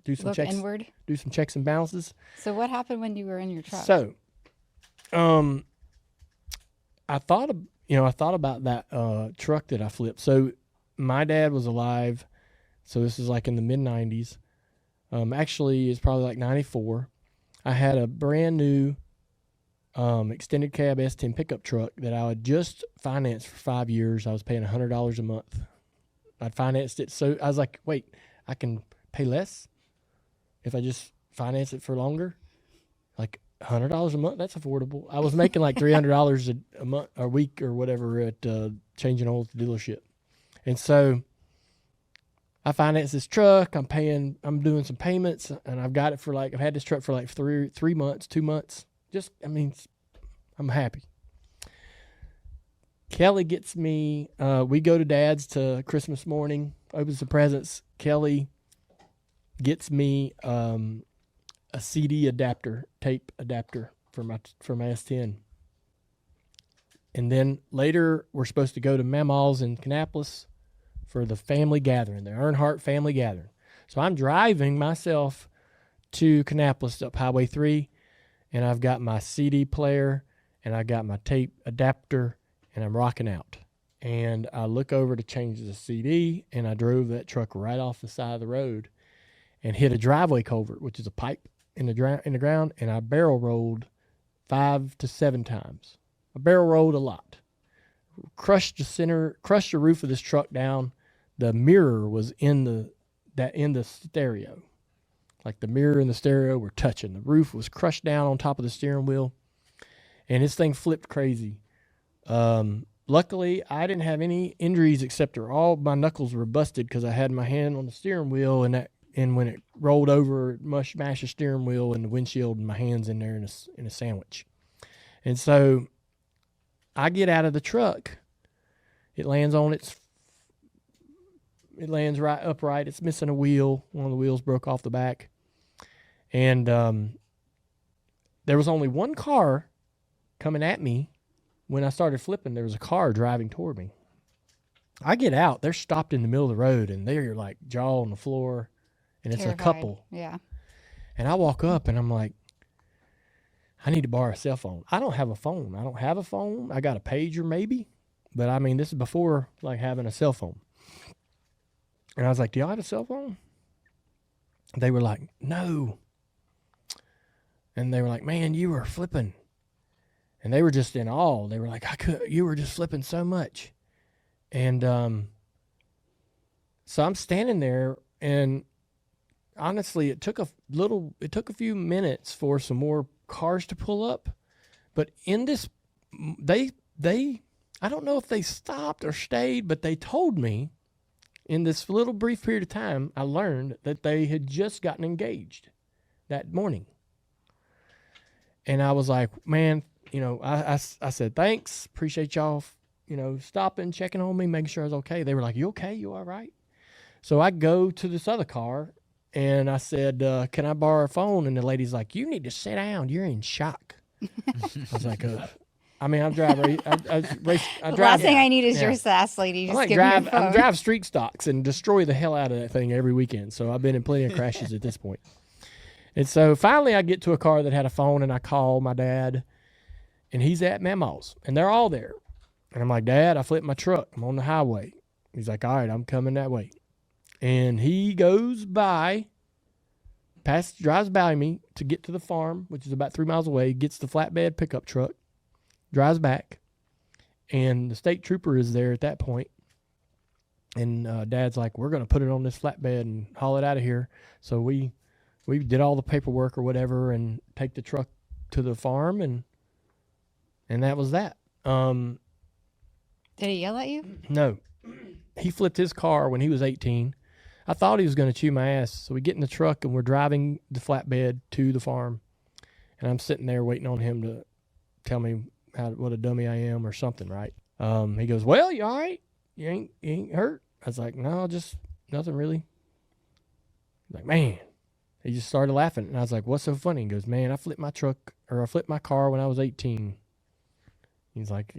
do some Look checks, inward. do some checks and balances. So what happened when you were in your truck? So, I thought about that truck that I flipped. So my dad was alive. So this is like in the mid 90s. Actually, it's probably like 94. I had a brand new extended cab S10 pickup truck that I had just financed for 5 years. I was paying $100 a month. I'd financed it. So I was like, wait, I can pay less if I just finance it for longer? Like $100 a month, that's affordable. I was making like $300 a month, a week or whatever at changing oil at the dealership. And so I financed this truck. I'm doing some payments, and I've got it for like, I've had this truck for like 3 months, 2 months. I'm happy. Kelly gets me, we go to Dad's to Christmas morning, opens the presents. Kelly gets me a CD adapter, tape adapter for my S10. And then later, we're supposed to go to Mamaw's in Kannapolis for the family gathering, the Earnhardt family gathering. So I'm driving myself to Kannapolis up Highway 3, and I've got my CD player, and I got my tape adapter, and I'm rocking out. And I look over to change the CD, and I drove that truck right off the side of the road and hit a driveway culvert, which is a pipe in the ground, and I barrel rolled 5 to 7 times. I barrel rolled a lot. Crushed the roof of this truck down. The mirror was in the stereo. Like the mirror and the stereo were touching. The roof was crushed down on top of the steering wheel, and this thing flipped crazy. Luckily, I didn't have any injuries except all my knuckles were busted because I had my hand on the steering wheel, and when it rolled over, it mashed the steering wheel and the windshield, and my hand's in there in a sandwich. And so I get out of the truck. It lands right upright. It's missing a wheel. One of the wheels broke off the back. And there was only one car coming at me. When I started flipping, there was a car driving toward me. I get out. They're stopped in the middle of the road, and they're like jaw on the floor, and it's Terrified. a couple. Yeah. And I walk up, and I'm like, I need to borrow a cell phone. I don't have a phone. I got a pager maybe, but I mean, this is before like having a cell phone. And I was like, do y'all have a cell phone? They were like, no. And they were like, man, you were flipping. And they were just in awe. They were like, you were just flipping so much. And so I'm standing there, and honestly, it took a few minutes for some more cars to pull up. But in this, I don't know if they stopped or stayed, but they told me in this little brief period of time, I learned that they had just gotten engaged that morning. And I was like, man, I said, thanks. Appreciate y'all, stopping, checking on me, making sure I was okay. They were like, you okay? You all right? So I go to this other car, and I said, can I borrow a phone? And the lady's like, you need to sit down. You're in shock. I was like, I'm driving. The last thing I need is your sass, lady. Just give me your phone. I drive street stocks and destroy the hell out of that thing every weekend. So I've been in plenty of crashes at this point. And so finally I get to a car that had a phone, and I call my dad, and he's at Mamaw's, and they're all there. And I'm like, Dad, I flipped my truck. I'm on the highway. He's like, all right, I'm coming that way. And he goes by, drives by me to get to the farm, which is about 3 miles away, gets the flatbed pickup truck, drives back, and the state trooper is there at that point. And Dad's like, we're going to put it on this flatbed and haul it out of here. So we did all the paperwork or whatever and take the truck to the farm, and that was that. Did he yell at you? No. He flipped his car when he was 18. I thought he was going to chew my ass. So we get in the truck, and we're driving the flatbed to the farm. And I'm sitting there waiting on him to tell me what a dummy I am or something, right? He goes, well, you all right? You ain't hurt? I was like, no, just nothing really. He's like, man. He just started laughing. And I was like, what's so funny? He goes, man, I flipped my car when I was 18. He's like,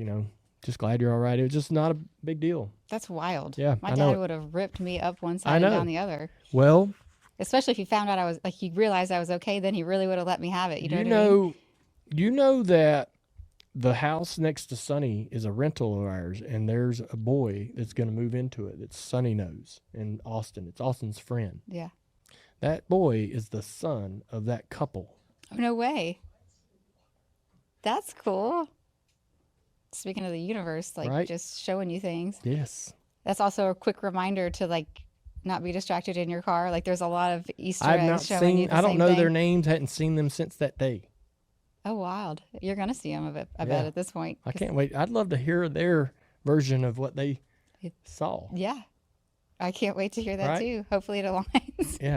just glad you're all right. It was just not a big deal. That's wild. Yeah, My dad would have ripped me up one side and down the other. Well, Especially if he found out I was like, he realized I was okay, then he really would have let me have it. You know You what I mean? know, you know that the house next to Sonny is a rental of ours, and there's a boy that's going to move into it that Sonny knows in Austin. It's Austin's friend. Yeah. That boy is the son of that couple. Oh, no way. That's cool. Speaking of the universe, like Right? just showing you things. Yes. That's also a quick reminder to like not be distracted in your car. Like there's a lot of Easter I've eggs not showing you seen, the I don't same know thing. their names, hadn't seen them since that day. Oh, wild. You're going to see them, I bet, Yeah. at this point. I 'Cause- can't wait. I'd love to hear their version of what they saw. Yeah. I can't wait to hear that Right? too. Hopefully it aligns. Yeah.